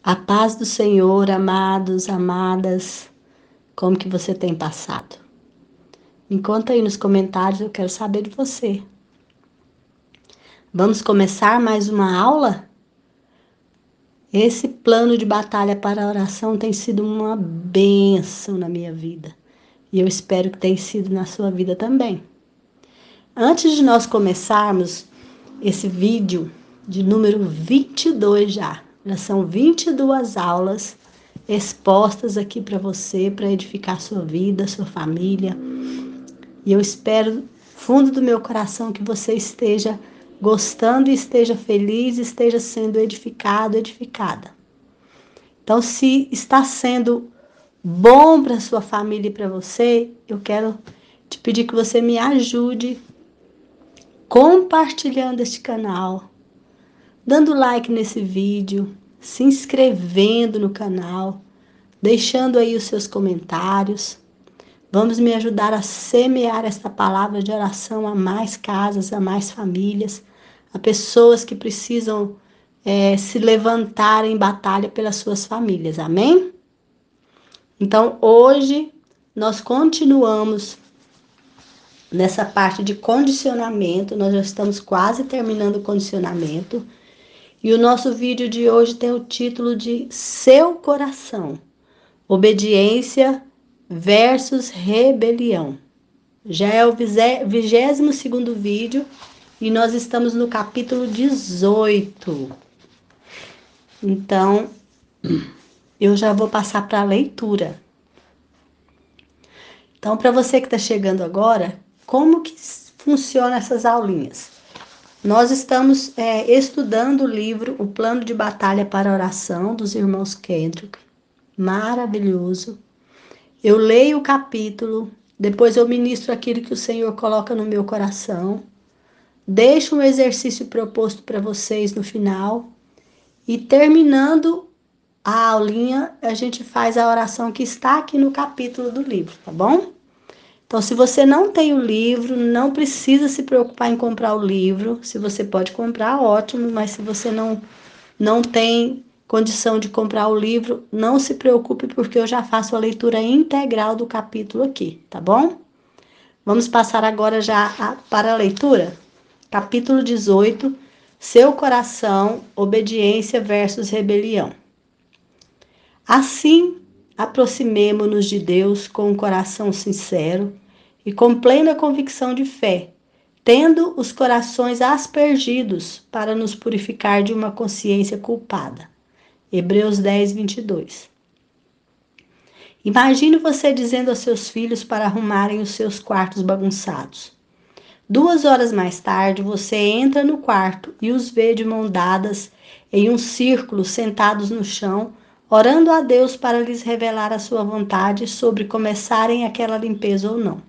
A paz do Senhor, amados, amadas, como que você tem passado? Me conta aí nos comentários, eu quero saber de você. Vamos começar mais uma aula? Esse plano de batalha para a oração tem sido uma bênção na minha vida. E eu espero que tenha sido na sua vida também. Antes de nós começarmos esse vídeo de número 22 já são 22 aulas expostas aqui para você, para edificar sua vida, sua família. E eu espero, fundo do meu coração, que você esteja gostando e esteja feliz, esteja sendo edificado, edificada. Então, se está sendo bom para sua família e para você, eu quero te pedir que você me ajude compartilhando este canal, dando like nesse vídeo, se inscrevendo no canal, deixando aí os seus comentários. Vamos me ajudar a semear esta palavra de oração a mais casas, a mais famílias, a pessoas que precisam se levantar em batalha pelas suas famílias. Amém? Então, hoje, nós continuamos nessa parte de condicionamento. Nós já estamos quase terminando o condicionamento. E o nosso vídeo de hoje tem o título de Seu Coração, Obediência versus Rebelião. Já é o 22º vídeo e nós estamos no capítulo 18. Então, eu já vou passar para a leitura. Então, para você que está chegando agora, como que funciona essas aulinhas? Nós estamos estudando o livro O Plano de Batalha para a Oração, dos irmãos Kendrick. Maravilhoso. Eu leio o capítulo, depois eu ministro aquilo que o Senhor coloca no meu coração. Deixo um exercício proposto para vocês no final. E terminando a aulinha, a gente faz a oração que está aqui no capítulo do livro, tá bom? Então, se você não tem o livro, não precisa se preocupar em comprar o livro. Se você pode comprar, ótimo, mas se você não tem condição de comprar o livro, não se preocupe, porque eu já faço a leitura integral do capítulo aqui, tá bom? Vamos passar agora já para a leitura. Capítulo 18, Seu Coração, Obediência versus Rebelião. Assim, aproximemo-nos de Deus com um coração sincero e com plena convicção de fé, tendo os corações aspergidos para nos purificar de uma consciência culpada. Hebreus 10, 22. Imagine você dizendo aos seus filhos para arrumarem os seus quartos bagunçados. 2 horas mais tarde, você entra no quarto e os vê de mãos dadas em um círculo, sentados no chão, orando a Deus para lhes revelar a sua vontade sobre começarem aquela limpeza ou não.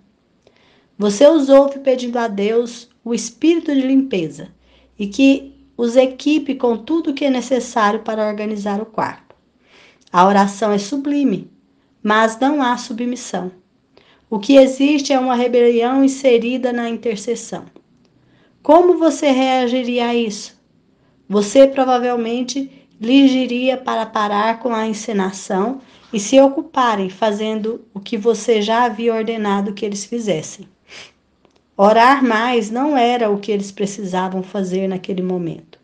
Você os ouve pedindo a Deus o espírito de limpeza e que os equipe com tudo o que é necessário para organizar o quarto. A oração é sublime, mas não há submissão. O que existe é uma rebelião inserida na intercessão. Como você reagiria a isso? Você provavelmente lhes diria para parar com a encenação e se ocuparem fazendo o que você já havia ordenado que eles fizessem. Orar mais não era o que eles precisavam fazer naquele momento.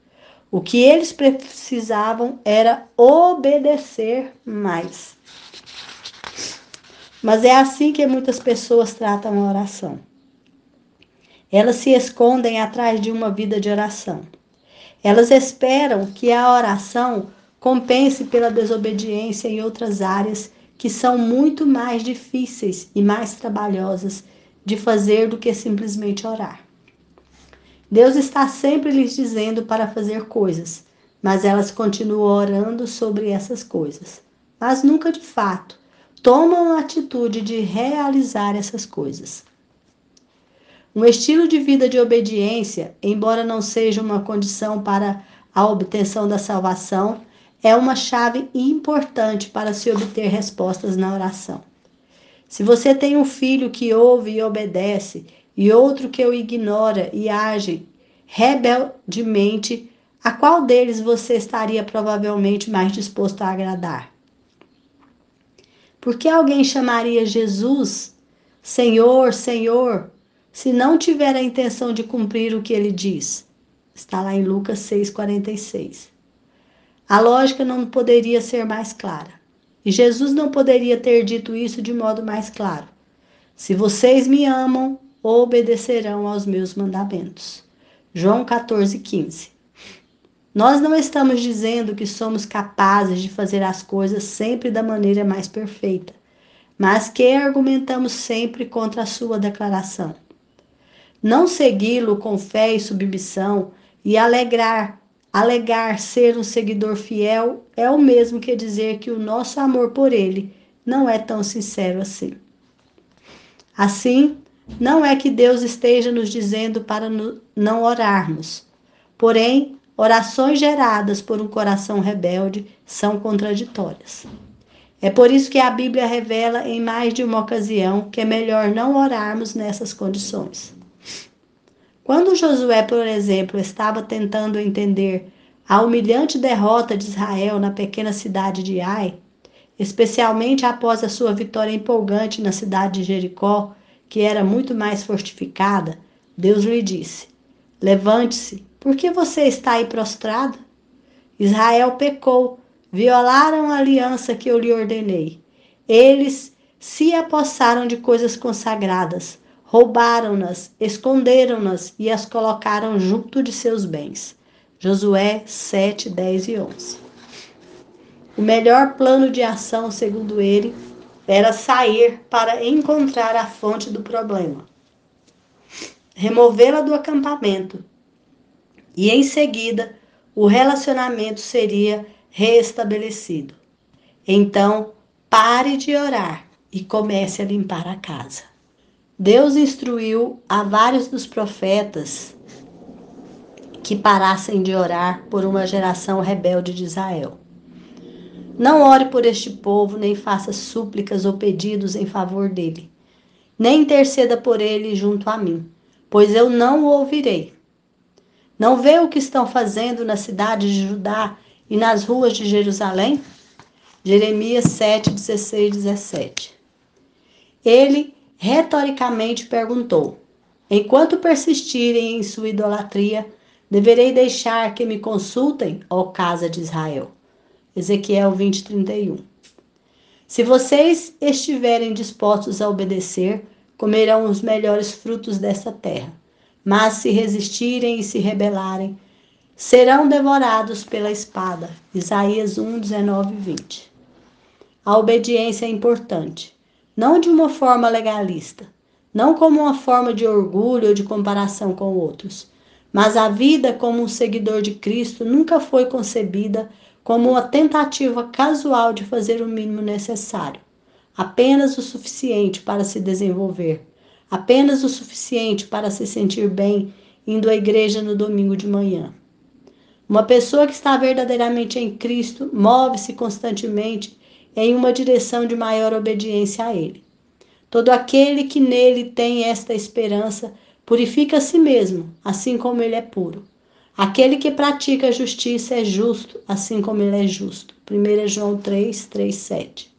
O que eles precisavam era obedecer mais. Mas é assim que muitas pessoas tratam a oração. Elas se escondem atrás de uma vida de oração. Elas esperam que a oração compense pela desobediência em outras áreas que são muito mais difíceis e mais trabalhosas de fazer do que simplesmente orar. Deus está sempre lhes dizendo para fazer coisas, mas elas continuam orando sobre essas coisas. Mas nunca de fato tomam a atitude de realizar essas coisas. Um estilo de vida de obediência, embora não seja uma condição para a obtenção da salvação, é uma chave importante para se obter respostas na oração. Se você tem um filho que ouve e obedece, e outro que o ignora e age rebeldemente, A qual deles você estaria provavelmente mais disposto a agradar? Por que alguém chamaria Jesus Senhor, Senhor, se não tiver a intenção de cumprir o que ele diz? Está lá em Lucas 6,46. A lógica não poderia ser mais clara. E Jesus não poderia ter dito isso de modo mais claro. Se vocês me amam, obedecerão aos meus mandamentos. João 14,15. Nós não estamos dizendo que somos capazes de fazer as coisas sempre da maneira mais perfeita, mas que argumentamos sempre contra a sua declaração. Não segui-lo com fé e submissão e alegar ser um seguidor fiel é o mesmo que dizer que o nosso amor por ele não é tão sincero assim. Assim, não é que Deus esteja nos dizendo para não orarmos. Porém, orações geradas por um coração rebelde são contraditórias. É por isso que a Bíblia revela em mais de uma ocasião que é melhor não orarmos nessas condições. Quando Josué, por exemplo, estava tentando entender a humilhante derrota de Israel na pequena cidade de Ai, especialmente após a sua vitória empolgante na cidade de Jericó, que era muito mais fortificada, Deus lhe disse: levante-se, por que você está aí prostrado? Israel pecou, violaram a aliança que eu lhe ordenei. Eles se apossaram de coisas consagradas, roubaram-nas, esconderam-nas e as colocaram junto de seus bens. Josué 7, 10 e 11. O melhor plano de ação, segundo ele, era sair para encontrar a fonte do problema, removê-la do acampamento e, em seguida, o relacionamento seria reestabelecido. Então, pare de orar e comece a limpar a casa. Deus instruiu a vários dos profetas que parassem de orar por uma geração rebelde de Israel. Não ore por este povo, nem faça súplicas ou pedidos em favor dele, nem interceda por ele junto a mim, pois eu não o ouvirei. Não vê o que estão fazendo na cidade de Judá e nas ruas de Jerusalém? Jeremias 7, 16 e 17. Ele retoricamente perguntou: enquanto persistirem em sua idolatria, deverei deixar que me consultem, ó casa de Israel. Ezequiel 20, 31. Se vocês estiverem dispostos a obedecer, comerão os melhores frutos desta terra. Mas se resistirem e se rebelarem, serão devorados pela espada. Isaías 1, 19 e 20. A obediência é importante, não de uma forma legalista, não como uma forma de orgulho ou de comparação com outros, mas a vida como um seguidor de Cristo nunca foi concebida como uma tentativa casual de fazer o mínimo necessário, apenas o suficiente para se desenvolver, apenas o suficiente para se sentir bem indo à igreja no domingo de manhã. Uma pessoa que está verdadeiramente em Cristo move-se constantemente em uma direção de maior obediência a Ele. Todo aquele que nele tem esta esperança purifica a si mesmo, assim como ele é puro. Aquele que pratica a justiça é justo, assim como ele é justo. 1 João 3, 3, 7.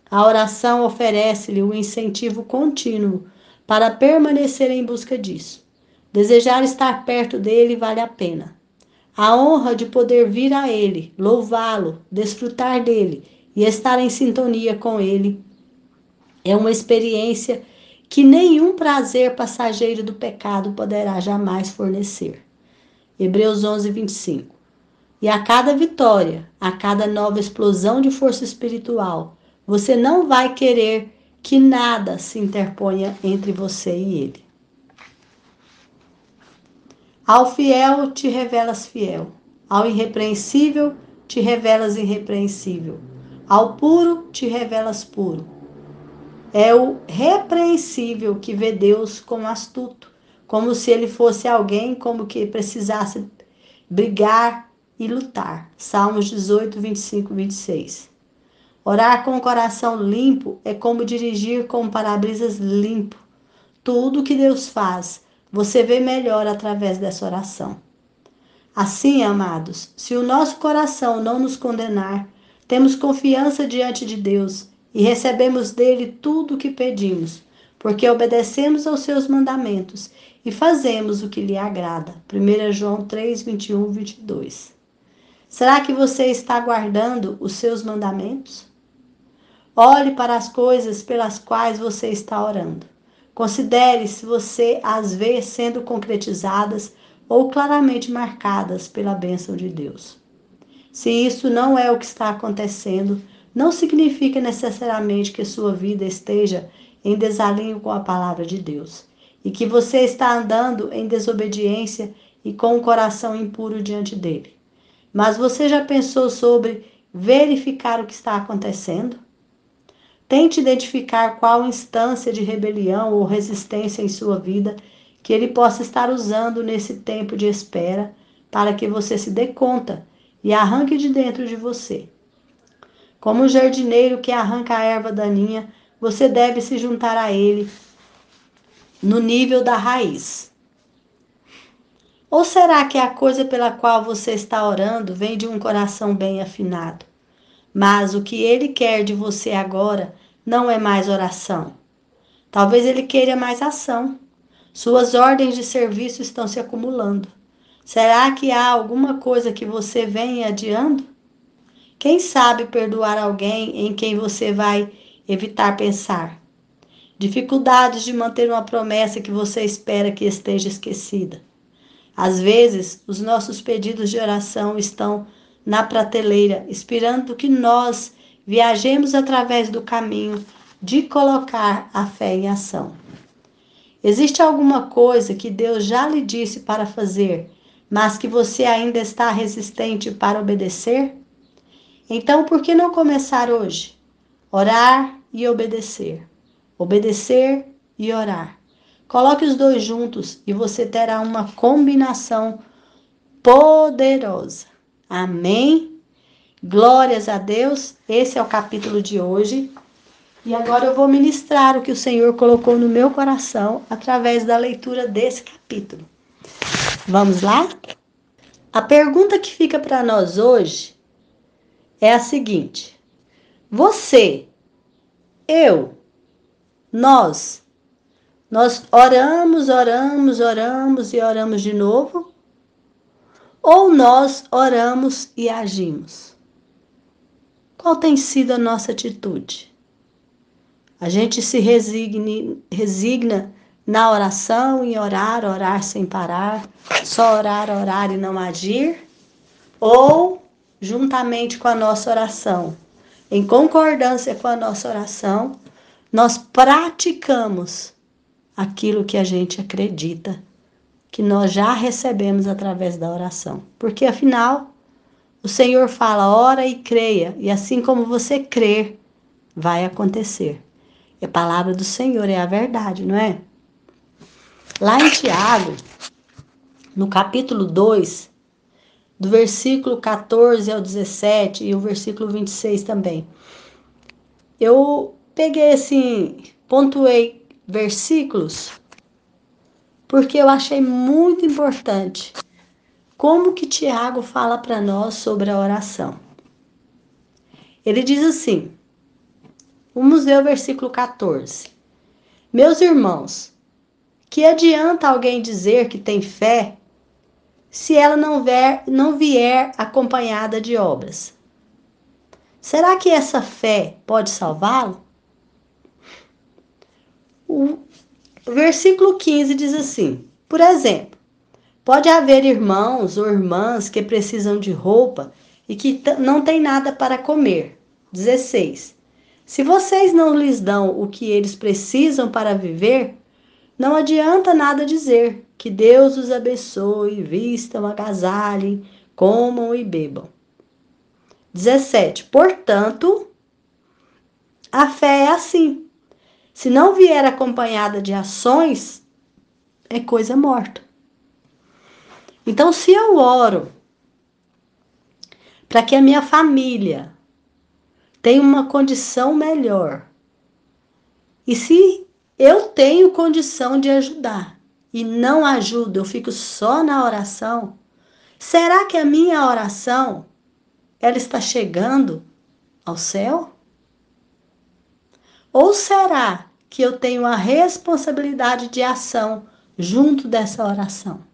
A oração oferece-lhe um incentivo contínuo para permanecer em busca disso. Desejar estar perto dele vale a pena. A honra de poder vir a ele, louvá-lo, desfrutar dele e estar em sintonia com ele é uma experiência que nenhum prazer passageiro do pecado poderá jamais fornecer. Hebreus 11, 25. E a cada vitória, a cada nova explosão de força espiritual, você não vai querer que nada se interponha entre você e ele. Ao fiel te revelas fiel, ao irrepreensível te revelas irrepreensível, ao puro te revelas puro. É o repreensível que vê Deus como astuto, como se ele fosse alguém como que precisasse brigar e lutar. Salmos 18, 25 e 26. Orar com o coração limpo é como dirigir com um para-brisas limpo. Tudo que Deus faz, você vê melhor através dessa oração. Assim, amados, se o nosso coração não nos condenar, temos confiança diante de Deus e recebemos dele tudo o que pedimos, porque obedecemos aos seus mandamentos e fazemos o que lhe agrada. 1 João 3, 21, 22. Será que você está guardando os seus mandamentos? Olhe para as coisas pelas quais você está orando. Considere se você as vê sendo concretizadas ou claramente marcadas pela bênção de Deus. Se isso não é o que está acontecendo, não significa necessariamente que sua vida esteja em desalinho com a palavra de Deus e que você está andando em desobediência e com o coração impuro diante dele. Mas você já pensou sobre verificar o que está acontecendo? Tente identificar qual instância de rebelião ou resistência em sua vida que ele possa estar usando nesse tempo de espera para que você se dê conta e arranque de dentro de você. Como um jardineiro que arranca a erva daninha, você deve se juntar a ele no nível da raiz. Ou será que a coisa pela qual você está orando vem de um coração bem afinado? Mas o que ele quer de você agora não é mais oração. Talvez ele queira mais ação. Suas ordens de serviço estão se acumulando. Será que há alguma coisa que você vem adiando? Quem sabe perdoar alguém em quem você vai evitar pensar? Dificuldades de manter uma promessa que você espera que esteja esquecida. Às vezes, os nossos pedidos de oração estão na prateleira, esperando que nós viajemos através do caminho de colocar a fé em ação. Existe alguma coisa que Deus já lhe disse para fazer, mas que você ainda está resistente para obedecer? Então, por que não começar hoje? Orar e obedecer. Obedecer e orar. Coloque os dois juntos e você terá uma combinação poderosa. Amém? Glórias a Deus. Esse é o capítulo de hoje. E agora eu vou ministrar o que o Senhor colocou no meu coração através da leitura desse capítulo. Vamos lá? A pergunta que fica para nós hoje é a seguinte: você, eu, nós oramos, oramos, oramos e oramos de novo? Ou nós oramos e agimos? Qual tem sido a nossa atitude? A gente se resigna na oração, em orar, orar sem parar, só orar, orar e não agir? Ou, juntamente com a nossa oração, em concordância com a nossa oração, nós praticamos aquilo que a gente acredita, que nós já recebemos através da oração. Porque, afinal, o Senhor fala, ora e creia, e assim como você crer, vai acontecer. A palavra do Senhor é a verdade, não é? Lá em Tiago, no capítulo 2, do versículo 14 ao 17 e o versículo 26 também. Eu peguei assim, pontuei versículos, porque eu achei muito importante como que Tiago fala para nós sobre a oração. Ele diz assim, vamos ver o versículo 14. Meus irmãos, que adianta alguém dizer que tem fé se ela não vier acompanhada de obras? Será que essa fé pode salvá-lo? O versículo 15 diz assim, por exemplo, pode haver irmãos ou irmãs que precisam de roupa e que não têm nada para comer. 16. Se vocês não lhes dão o que eles precisam para viver, não adianta nada dizer que Deus os abençoe, vistam, agasalhem, comam e bebam. 17. Portanto, a fé é assim. Se não vier acompanhada de ações, é coisa morta. Então, se eu oro para que a minha família tenha uma condição melhor, e se eu tenho condição de ajudar e não ajudo, eu fico só na oração, Será que a minha oração, ela está chegando ao céu? Ou será que eu tenho a responsabilidade de ação junto dessa oração?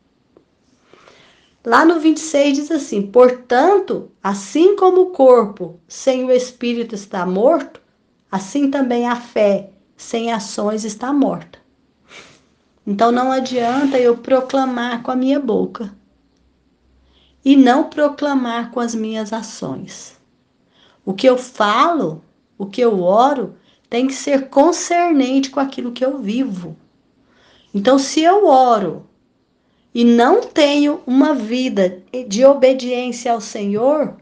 Lá no 26 diz assim: portanto, assim como o corpo sem o espírito está morto, assim também a fé sem ações está morta. Então não adianta eu proclamar com a minha boca e não proclamar com as minhas ações. O que eu falo, o que eu oro, tem que ser concernente com aquilo que eu vivo. Então, se eu oro e não tenho uma vida de obediência ao Senhor,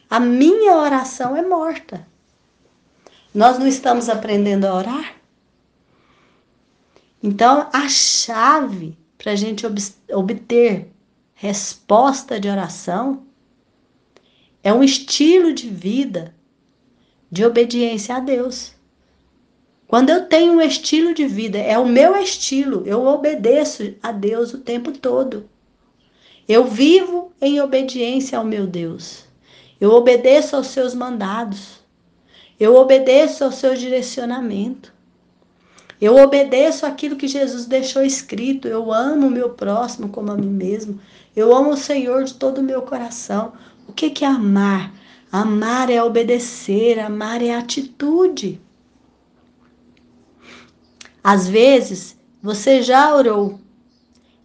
a minha oração é morta. Nós não estamos aprendendo a orar? Então, a chave para a gente obter resposta de oração é um estilo de vida de obediência a Deus. Quando eu tenho um estilo de vida, é o meu estilo, eu obedeço a Deus o tempo todo. Eu vivo em obediência ao meu Deus. Eu obedeço aos seus mandados. Eu obedeço ao seu direcionamento. Eu obedeço aquilo que Jesus deixou escrito. Eu amo o meu próximo como a mim mesmo. Eu amo o Senhor de todo o meu coração. O que é amar? Amar é obedecer, amar é atitude. Às vezes, você já orou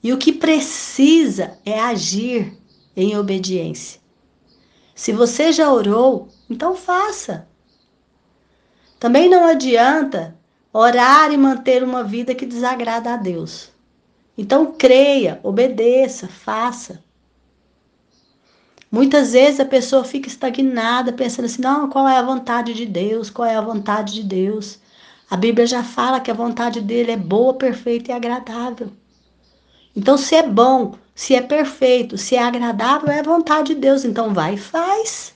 e o que precisa é agir em obediência. Se você já orou, então faça. Também não adianta orar e manter uma vida que desagrada a Deus. Então creia, obedeça, faça. Muitas vezes a pessoa fica estagnada, pensando assim, não, qual é a vontade de Deus? Qual é a vontade de Deus? A Bíblia já fala que a vontade dele é boa, perfeita e agradável. Então, se é bom, se é perfeito, se é agradável, é a vontade de Deus. Então, vai e faz.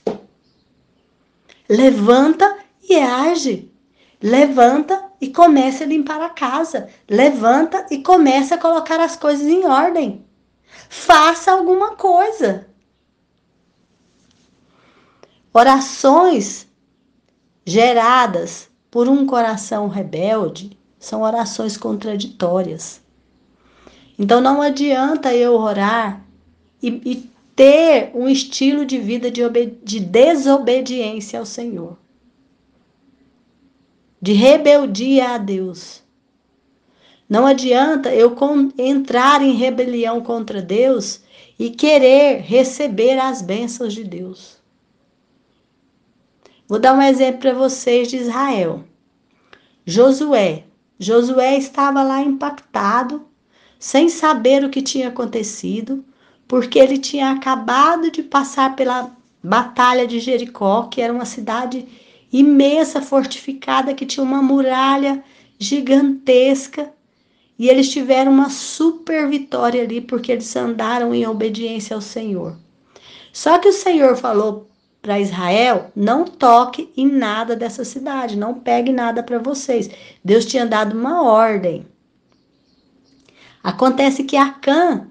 Levanta e age. Levanta e comece a limpar a casa. Levanta e comece a colocar as coisas em ordem. Faça alguma coisa. Orações geradas por um coração rebelde são orações contraditórias. Então não adianta eu orar e ter um estilo de vida de desobediência ao Senhor, de rebeldia a Deus. Não adianta eu entrar em rebelião contra Deus e querer receber as bênçãos de Deus. Vou dar um exemplo para vocês de Israel. Josué estava lá impactado, sem saber o que tinha acontecido, porque ele tinha acabado de passar pela Batalha de Jericó, que era uma cidade imensa, fortificada, que tinha uma muralha gigantesca, e eles tiveram uma super vitória ali, porque eles andaram em obediência ao Senhor. Só que o Senhor falou para Israel, não toque em nada dessa cidade, não pegue nada para vocês. Deus tinha dado uma ordem. Acontece que Acã,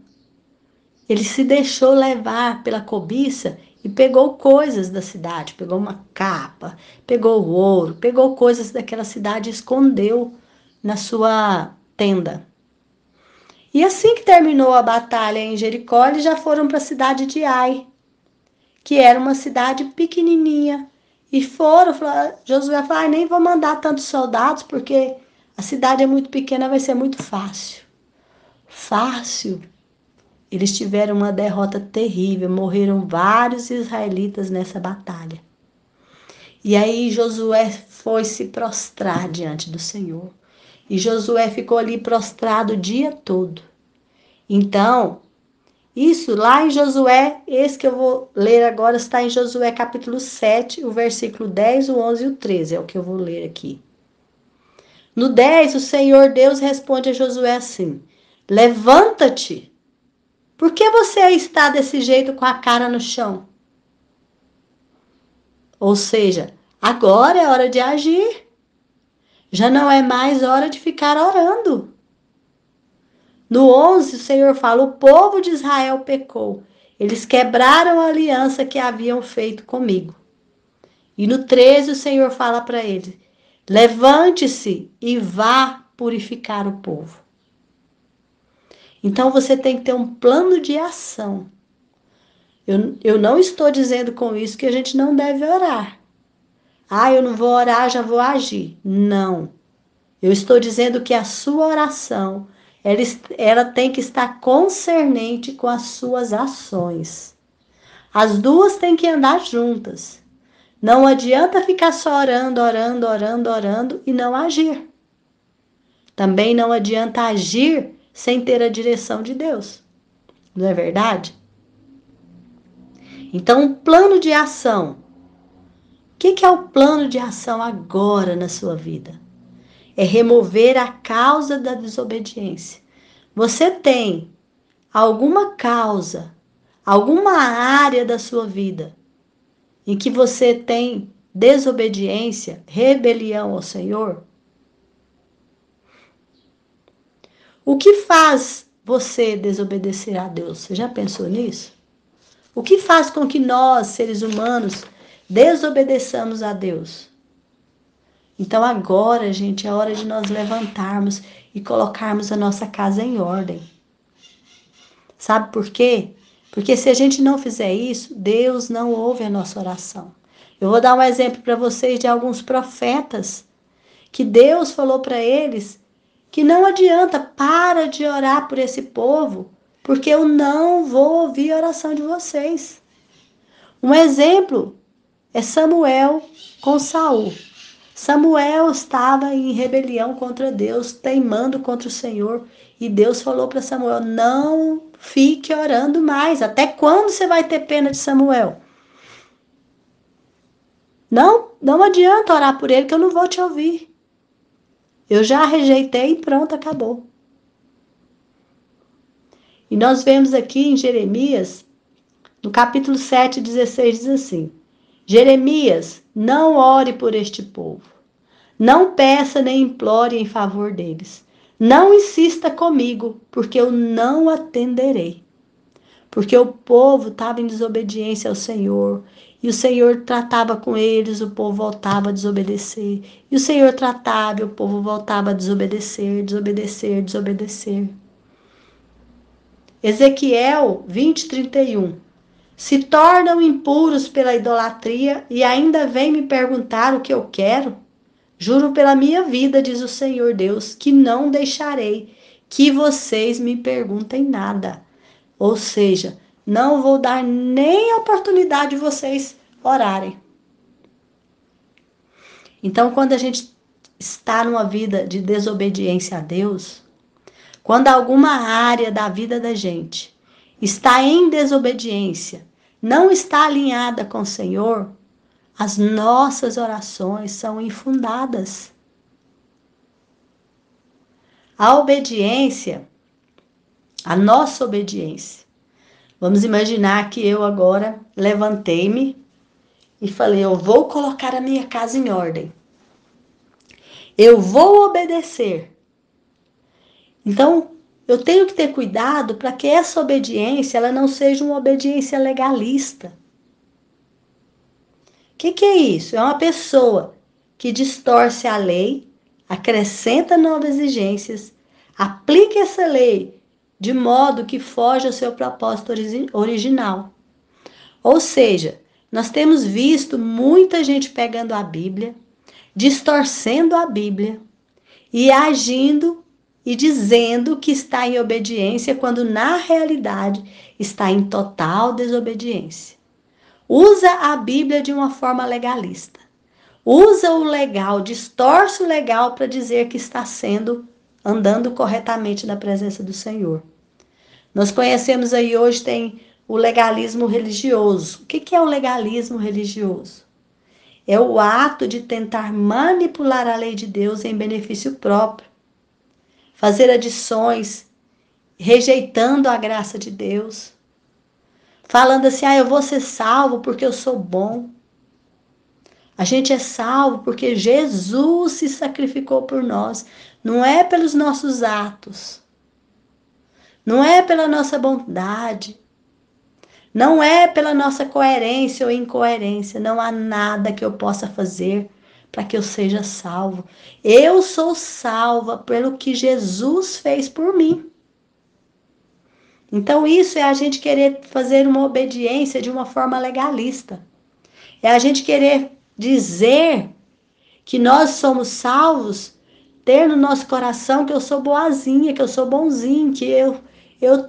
ele se deixou levar pela cobiça e pegou coisas da cidade, pegou uma capa, pegou ouro, pegou coisas daquela cidade e escondeu na sua tenda. E assim que terminou a batalha em Jericó, eles já foram para a cidade de Ai, que era uma cidade pequenininha. E Josué falou, nem vou mandar tantos soldados, porque a cidade é muito pequena, vai ser muito fácil. Fácil. Eles tiveram uma derrota terrível, morreram vários israelitas nessa batalha. E aí Josué foi se prostrar diante do Senhor. E Josué ficou ali prostrado o dia todo. Então, isso lá em Josué, esse que eu vou ler agora, está em Josué capítulo 7, o versículo 10, o 11 e o 13, é o que eu vou ler aqui. No 10, o Senhor Deus responde a Josué assim, levanta-te, por que você está desse jeito com a cara no chão? Ou seja, agora é hora de agir, já não é mais hora de ficar orando. No 11, o Senhor fala, o povo de Israel pecou. Eles quebraram a aliança que haviam feito comigo. E no 13 o Senhor fala para ele: levante-se e vá purificar o povo. Então você tem que ter um plano de ação. Eu não estou dizendo com isso que a gente não deve orar. Ah, eu não vou orar, já vou agir. Não. Eu estou dizendo que a sua oração, ela tem que estar concernente com as suas ações. As duas têm que andar juntas. Não adianta ficar só orando, orando, orando, orando e não agir. Também não adianta agir sem ter a direção de Deus. Não é verdade? Então, um plano de ação. O que é o plano de ação agora na sua vida? É remover a causa da desobediência. Você tem alguma causa, alguma área da sua vida em que você tem desobediência, rebelião ao Senhor? O que faz você desobedecer a Deus? Você já pensou nisso? O que faz com que nós, seres humanos, desobedeçamos a Deus? Então agora, gente, é hora de nós levantarmos e colocarmos a nossa casa em ordem. Sabe por quê? Porque se a gente não fizer isso, Deus não ouve a nossa oração. Eu vou dar um exemplo para vocês de alguns profetas que Deus falou para eles que não adianta, para de orar por esse povo, porque eu não vou ouvir a oração de vocês. Um exemplo é Samuel com Saul. Samuel estava em rebelião contra Deus, teimando contra o Senhor, e Deus falou para Samuel: não fique orando mais. Até quando você vai ter pena de Samuel? Não adianta orar por ele, que eu não vou te ouvir. Eu já rejeitei e pronto, acabou. E nós vemos aqui em Jeremias, no capítulo 7, 16, diz assim: Jeremias, não ore por este povo. Não peça nem implore em favor deles. Não insista comigo, porque eu não atenderei. Porque o povo estava em desobediência ao Senhor. E o Senhor tratava com eles, o povo voltava a desobedecer. E o Senhor tratava e o povo voltava a desobedecer, desobedecer, desobedecer. Ezequiel 20, 31. Se tornam impuros pela idolatria e ainda vêm me perguntar o que eu quero? Juro pela minha vida, diz o Senhor Deus, que não deixarei que vocês me perguntem nada. Ou seja, não vou dar nem a oportunidade de vocês orarem. Então, quando a gente está numa vida de desobediência a Deus, quando alguma área da vida da gente está em desobediência, não está alinhada com o Senhor, as nossas orações são infundadas. A obediência, a nossa obediência. Vamos imaginar que eu agora levantei-me e falei: eu vou colocar a minha casa em ordem. Eu vou obedecer. Então, eu tenho que ter cuidado para que essa obediência ela não seja uma obediência legalista. O que é isso? É uma pessoa que distorce a lei, acrescenta novas exigências, aplica essa lei de modo que foge ao seu propósito original. Ou seja, nós temos visto muita gente pegando a Bíblia, distorcendo a Bíblia e agindo e dizendo que está em obediência quando na realidade está em total desobediência. Usa a Bíblia de uma forma legalista. Usa o legal, distorce o legal para dizer que está andando corretamente na presença do Senhor. Nós conhecemos aí hoje, tem o legalismo religioso. O que é o legalismo religioso? É o ato de tentar manipular a lei de Deus em benefício próprio. Fazer adições, rejeitando a graça de Deus. Falando assim: eu vou ser salvo porque eu sou bom. A gente é salvo porque Jesus se sacrificou por nós. Não é pelos nossos atos. Não é pela nossa bondade. Não é pela nossa coerência ou incoerência. Não há nada que eu possa fazer para que eu seja salvo. Eu sou salva pelo que Jesus fez por mim. Então, isso é a gente querer fazer uma obediência de uma forma legalista. É a gente querer dizer que nós somos salvos, ter no nosso coração que eu sou boazinha, que eu sou bonzinho, que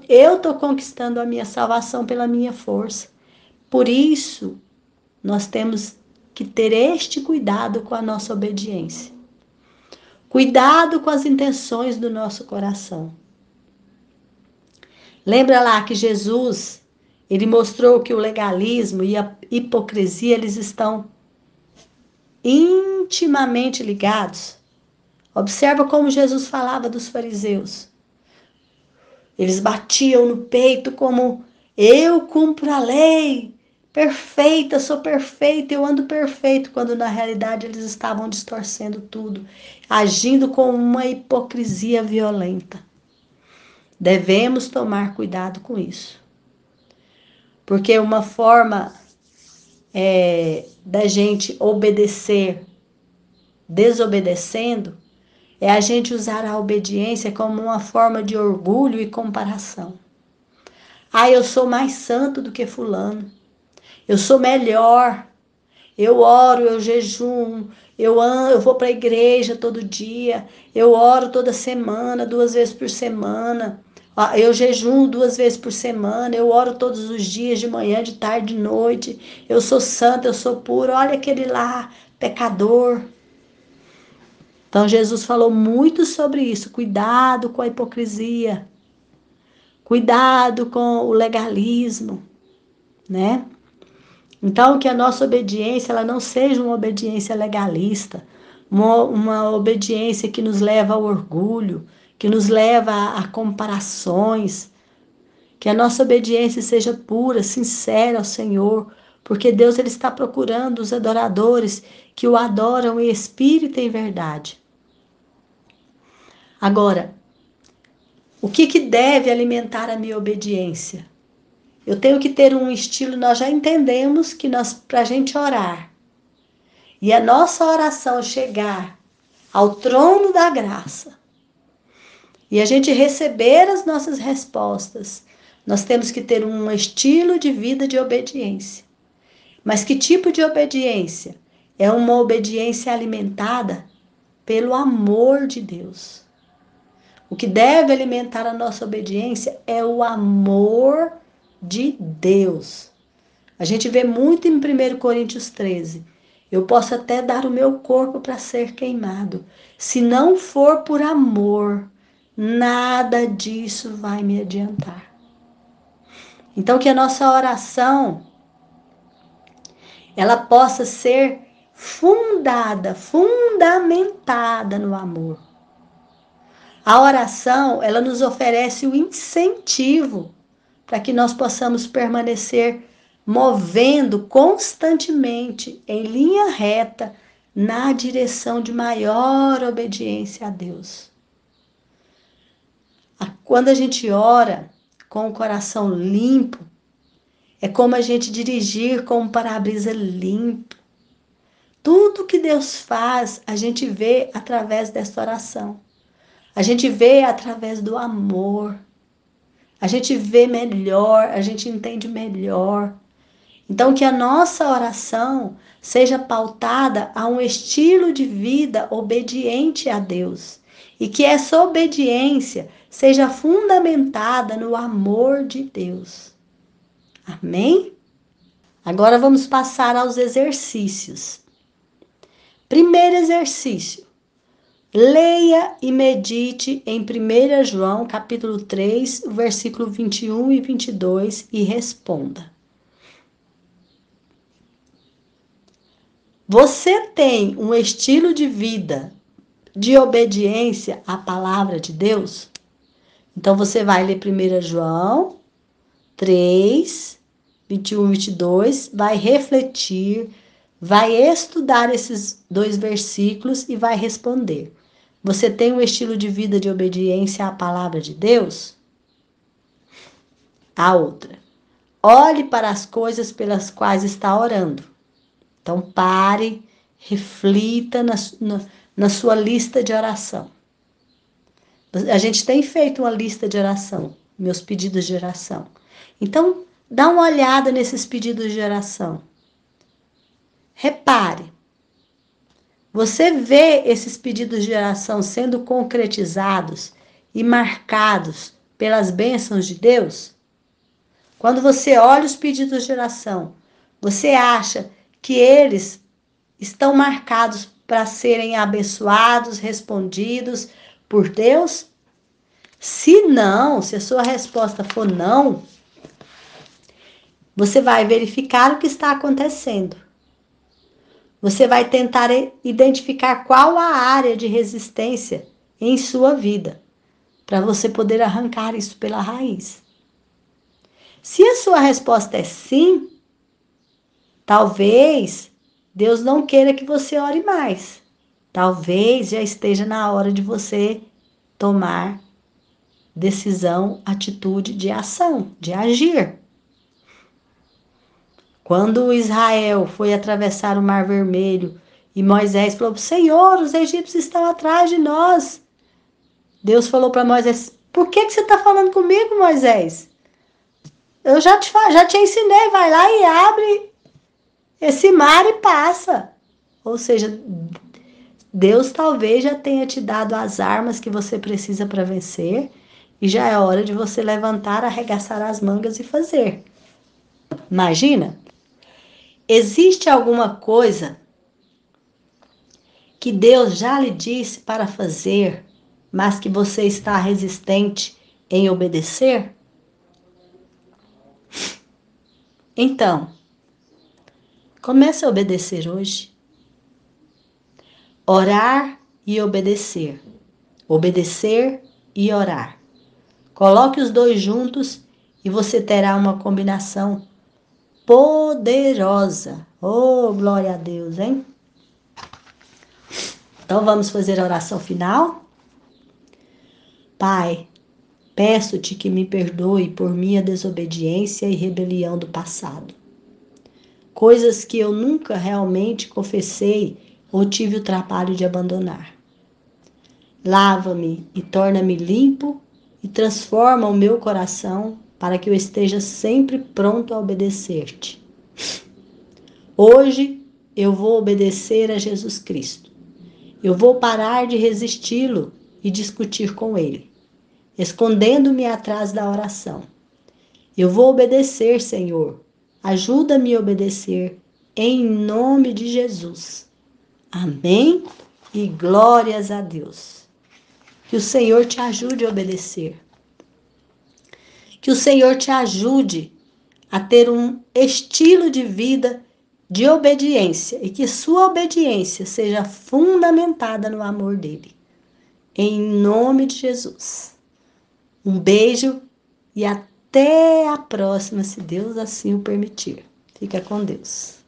eu tô conquistando a minha salvação pela minha força. Por isso, nós temos que ter este cuidado com a nossa obediência. Cuidado com as intenções do nosso coração. Lembra lá que Jesus, ele mostrou que o legalismo e a hipocrisia, eles estão intimamente ligados. Observa como Jesus falava dos fariseus. Eles batiam no peito como: eu cumpro a lei, perfeita, sou perfeita, eu ando perfeito, quando na realidade eles estavam distorcendo tudo, agindo com uma hipocrisia violenta. Devemos tomar cuidado com isso. Porque uma forma da gente obedecer desobedecendo é a gente usar a obediência como uma forma de orgulho e comparação. Ah, eu sou mais santo do que fulano. Eu sou melhor. Eu oro, eu jejum, eu vou para a igreja todo dia, eu oro toda semana, 2 vezes por semana, eu jejum 2 vezes por semana, eu oro todos os dias, de manhã, de tarde, de noite, eu sou santa, eu sou pura, olha aquele lá, pecador. Então Jesus falou muito sobre isso, cuidado com a hipocrisia, cuidado com o legalismo, né? Então, que a nossa obediência ela não seja uma obediência legalista, uma obediência que nos leva ao orgulho, que nos leva a comparações. Que a nossa obediência seja pura, sincera ao Senhor, porque Deus ele está procurando os adoradores que o adoram em espírito e em verdade. Agora, o que deve alimentar a minha obediência? Eu tenho que ter um estilo, nós já entendemos que para a gente orar, e a nossa oração chegar ao trono da graça e a gente receber as nossas respostas, nós temos que ter um estilo de vida de obediência. Mas que tipo de obediência? É uma obediência alimentada pelo amor de Deus. O que deve alimentar a nossa obediência é o amor de Deus. A gente vê muito em 1 Coríntios 13. Eu posso até dar o meu corpo para ser queimado. Se não for por amor, nada disso vai me adiantar. Então, que a nossa oração, ela possa ser fundamentada no amor. A oração, ela nos oferece o incentivo para que nós possamos permanecer movendo constantemente em linha reta na direção de maior obediência a Deus. Quando a gente ora com o coração limpo, é como a gente dirigir com um para-brisa limpo. Tudo que Deus faz, a gente vê através desta oração. A gente vê através do amor. A gente vê melhor, a gente entende melhor. Então, que a nossa oração seja pautada a um estilo de vida obediente a Deus. E que essa obediência seja fundamentada no amor de Deus. Amém? Agora vamos passar aos exercícios. Primeiro exercício. Leia e medite em 1 João, capítulo 3, versículo 21 e 22 e responda. Você tem um estilo de vida de obediência à palavra de Deus? Então você vai ler 1 João 3, 21 e 22, vai refletir, vai estudar esses 2 versículos e vai responder. Você tem um estilo de vida de obediência à palavra de Deus? A outra. Olhe para as coisas pelas quais está orando. Então, pare, reflita na sua lista de oração. A gente tem feito uma lista de oração, meus pedidos de oração. Então, dá uma olhada nesses pedidos de oração. Repare. Você vê esses pedidos de oração sendo concretizados e marcados pelas bênçãos de Deus? Quando você olha os pedidos de oração, você acha que eles estão marcados para serem abençoados, respondidos por Deus? Se não, se a sua resposta for não, você vai verificar o que está acontecendo. Você vai tentar identificar qual a área de resistência em sua vida, para você poder arrancar isso pela raiz. Se a sua resposta é sim, talvez Deus não queira que você ore mais. Talvez já esteja na hora de você tomar decisão, atitude de ação, de agir. Quando Israel foi atravessar o Mar Vermelho e Moisés falou: Senhor, os egípcios estão atrás de nós. Deus falou para Moisés: por que você está falando comigo, Moisés? Eu já te ensinei, vai lá e abre esse mar e passa. Ou seja, Deus talvez já tenha te dado as armas que você precisa para vencer e já é hora de você levantar, arregaçar as mangas e fazer. Imagina? Existe alguma coisa que Deus já lhe disse para fazer, mas que você está resistente em obedecer? Então, comece a obedecer hoje. Orar e obedecer. Obedecer e orar. Coloque os dois juntos e você terá uma combinação poderosa. Oh, glória a Deus, hein? Então vamos fazer a oração final? Pai, peço-te que me perdoe por minha desobediência e rebelião do passado. Coisas que eu nunca realmente confessei ou tive o trabalho de abandonar. Lava-me e torna-me limpo e transforma o meu coração para que eu esteja sempre pronto a obedecer-te. Hoje eu vou obedecer a Jesus Cristo. Eu vou parar de resisti-lo e discutir com ele, escondendo-me atrás da oração. Eu vou obedecer, Senhor. Ajuda-me a obedecer, em nome de Jesus. Amém? E glórias a Deus. Que o Senhor te ajude a obedecer. Que o Senhor te ajude a ter um estilo de vida de obediência e que sua obediência seja fundamentada no amor dele. Em nome de Jesus. Um beijo e até a próxima, se Deus assim o permitir. Fica com Deus.